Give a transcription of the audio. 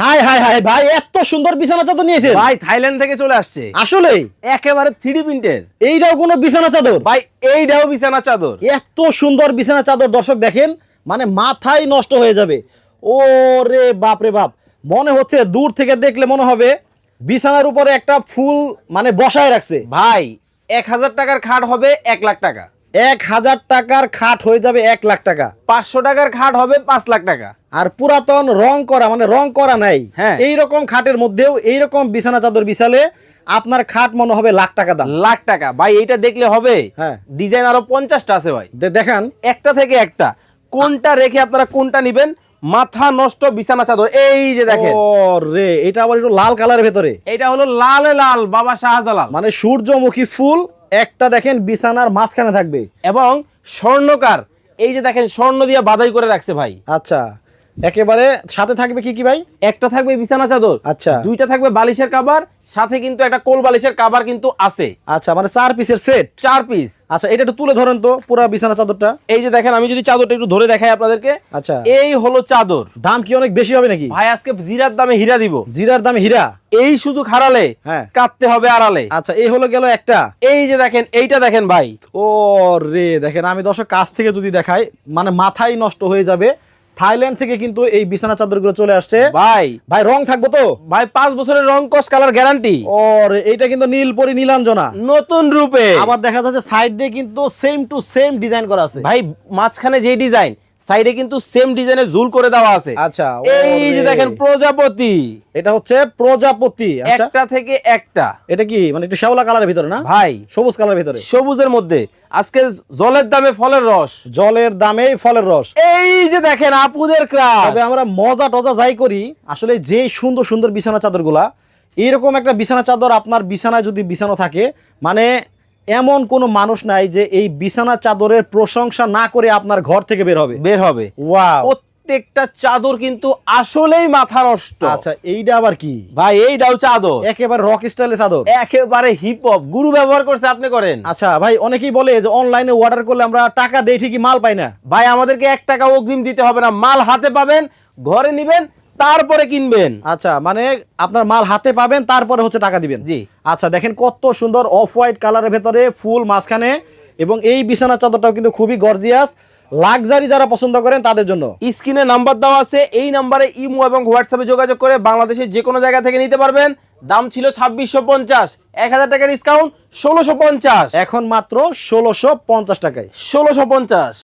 High high high ভাই, এত সুন্দর বিছানা চাদর নিয়েছেন ভাই থাইল্যান্ড থেকে চলে আসছে, আসলে একেবারে 3D প্রিন্টের। এইটাও কোনো বিছানা চাদর? ভাই এইটাও বিছানা চাদর। এত সুন্দর বিছানা চাদর দর্শক দেখেন, মানে মাথায় নষ্ট হয়ে যাবে। ও রে বাপ রে বাপ, মনে হচ্ছে দূর থেকে দেখলে মনে হবে বিছানার উপরে একটা ফুল মানে বসায় রাখছে। ভাই 1000 টাকার খাট হবে 1 লাখ টাকা, 1000 টাকার খাট হয়ে যাবে 1 লাখ টাকা, 500 টাকার খাট হবে 5 লাখ টাকা। আর পুরাতন রং করা মানে রং করা নাই হ্যাঁ। এইরকম খাটের মধ্যেও এইরকম বিছানা চাদর বিছালে আপনার খাট মনে হবে লাখ টাকা দাম। লাখ টাকা ভাই, এইটা দেখলে হবে। হ্যাঁ। ডিজাইন আরো 50টা আছে ভাই, দেখান একটা থেকে একটা কোনটা রেখে আপনারা কোনটা নিবেন। মাথা নষ্ট বিছানা চাদর, এই যে দেখেন। ও রে, এটা আবার একটু লাল কালারের ভেতরে, এটা হলো লালে লাল বাবা শাহজালাল, মানে সূর্যমুখী ফুল একটা দেখেন বিছানার মাঝখানে থাকবে এবং স্বর্ণকার এই যে দেখেন স্বর্ণ দিয়ে বাধাই করে রাখছে ভাই। আচ্ছা, একেবারে সাথে থাকবে কি কি ভাই? একটা থাকবে বিছানা চাদর, আচ্ছা। দুইটা থাকবে বালিশের কভার, সাথে কিন্তু একটা কোল বালিশের কভার কিন্তু আছে। আচ্ছা, মানে 4 পিসের সেট। 4 পিস। আচ্ছা, এটা একটু তুলে ধরেন তো পুরো বিছানা চাদরটা। এই যে দেখেন, আমি যদি চাদরটা একটু ধরে দেখাই আপনাদেরকে। আচ্ছা, এই হলো চাদর। দাম কি অনেক বেশি হবে নাকি? ভাই আজকে জিরার দামে হীরা দিব। জিরার দামে হীরা? এই শুধু খাড়ালে হ্যাঁ, কাটতে হবে আড়ালে। আচ্ছা, এই হলো গেল একটা। এই যে দেখেন, এইটা দেখেন ভাই। ও রে, দেখেন আমি দর্শক কাছ থেকে যদি দেখাই মানে মাথায় নষ্ট হয়ে যাবে। থাইল্যান্ড থেকে কিন্তু এই বিছানা চাদরগুলো চলে আসছে ভাই ভাই, রং থাকবো তো? ভাই 5 বছরের রং কস কালার গ্যারান্টি। ও রে, এইটা কিন্তু নীলপরি নীলাঞ্জনা নতুন রূপে। আবার দেখা যাচ্ছে সাইড দিয়ে কিন্তু সেম টু সেম ডিজাইন করা আছে। ভাই মাঝখানে যে ডিজাইন, সাইডে কিন্তু সেম ডিজাইনে ঝুল করে দেওয়া আছে। আচ্ছা, এই যে দেখেন প্রজাপতি, এটা হচ্ছে প্রজাপতি। আচ্ছা, একটা থেকে একটা। এটা কি মানে একটু শ্যাওলা কালারের ভিতরে না ভাই সবুজ কালারের ভিতরে? সবুজের মধ্যে আজকে জলের দামে ফলের রস, জলের দামে ফলের রস। এই যে দেখেন আপুদের ক্রাশ। তবে আমরা মজা টজা যাই করি, আসলে যে সুন্দর সুন্দর বিছানা চাদরগুলা, এইরকম একটা বিছানা চাদর আপনার বিছানায় যদি বিছানো থাকে, মানে এমন কোনো মানুষ নাই যে এই বিছানা চাদরের প্রশংসা না করে আপনার ঘর থেকে বের হবে। ওয়াও, প্রত্যেকটা চাদর কিন্তু আসলেই মাথা নষ্ট। আচ্ছা, এইটা আবার কি ভাই এই দাও চাদর, একেবারে রক স্টাইলের চাদর, একেবারে হিপ হপ গুরু ব্যবহার করছে, আপনি করেন। আচ্ছা ভাই, অনেকেই বলে যে অনলাইনে অর্ডার করলে আমরা টাকা দেই ঠিকই, মাল পাই না। ভাই আমাদেরকে 1 টাকা অগ্রিম দিতে হবে না, মাল হাতে পাবেন, ঘরে নিবেন, তারপরে কিনবেন। আচ্ছা, মানে আপনার মাল হাতে পাবেন তারপরে হচ্ছে টাকা দিবেন। জি। আচ্ছা, দেখেন কত সুন্দর অফ হোয়াইট কালারের ভেতরে ফুল মাঝখানে, এবং এই বিছানা চাদরটাও কিন্তু খুবই গর্জিয়াস, লাক্সারি যারা পছন্দ করেন তাদের জন্য। স্ক্রিনে নাম্বার দেওয়া আছে, এই নাম্বারে ইমো এবং হোয়াটসঅ্যাপে যোগাযোগ করে বাংলাদেশের যে কোনো জায়গা থেকে নিতে পারবেন। দাম ছিল 2650, 1000 টাকা ডিসকাউন্ট 1650, এখন মাত্র 1650 টাকায়। 1650।